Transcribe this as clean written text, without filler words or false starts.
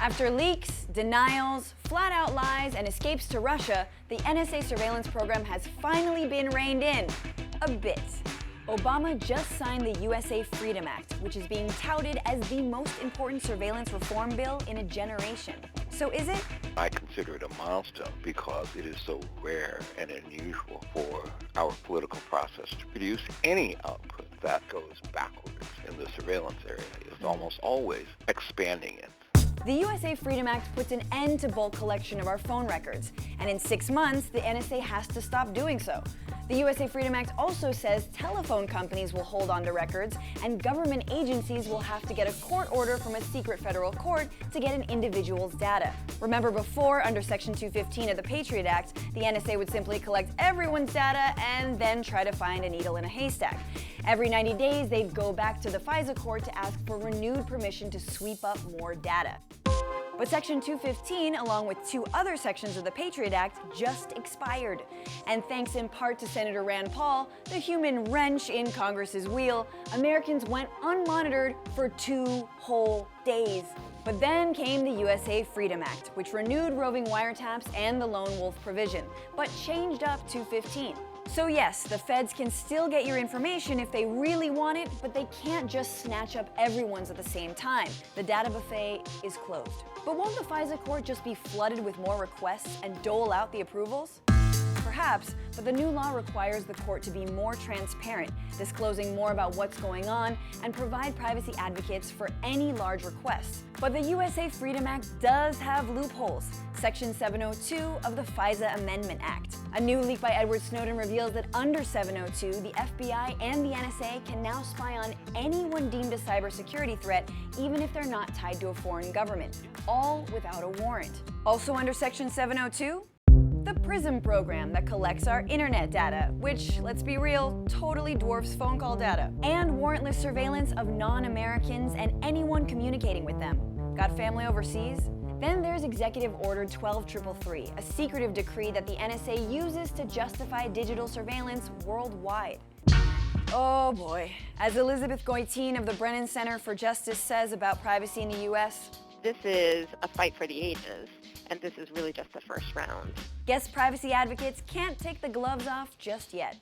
After leaks, denials, flat-out lies, and escapes to Russia, the NSA surveillance program has finally been reined in. A bit. Obama just signed the USA Freedom Act, which is being touted as the most important surveillance reform bill in a generation. So is it? I consider it a milestone because it is so rare and unusual for our political process to produce any output that goes backwards in the surveillance area. It's almost always expanding it. The USA Freedom Act puts an end to bulk collection of our phone records, and in 6 months, the NSA has to stop doing so. The USA Freedom Act also says telephone companies will hold on to records, and government agencies will have to get a court order from a secret federal court to get an individual's data. Remember before, under Section 215 of the Patriot Act, the NSA would simply collect everyone's data and then try to find a needle in a haystack. Every 90 days, they'd go back to the FISA court to ask for renewed permission to sweep up more data. But Section 215, along with 2 other sections of the Patriot Act, just expired. And thanks in part to Senator Rand Paul, the human wrench in Congress's wheel, Americans went unmonitored for 2 whole days. But then came the USA Freedom Act, which renewed roving wiretaps and the lone wolf provision, but changed up 215. So yes, the feds can still get your information if they really want it, but they can't just snatch up everyone's at the same time. The data buffet is closed. But won't the FISA court just be flooded with more requests and dole out the approvals? Perhaps, but the new law requires the court to be more transparent, disclosing more about what's going on, and provide privacy advocates for any large requests. But the USA Freedom Act does have loopholes. Section 702 of the FISA Amendment Act. A new leak by Edward Snowden reveals that under 702, the FBI and the NSA can now spy on anyone deemed a cybersecurity threat, even if they're not tied to a foreign government, all without a warrant. Also under Section 702, the PRISM program that collects our internet data, which, let's be real, totally dwarfs phone call data, and warrantless surveillance of non-Americans and anyone communicating with them. Got family overseas? Then there's Executive Order 12333, a secretive decree that the NSA uses to justify digital surveillance worldwide. Oh boy. As Elizabeth Goitin of the Brennan Center for Justice says about privacy in the US, this is a fight for the ages, and this is really just the first round. Guess privacy advocates can't take the gloves off just yet.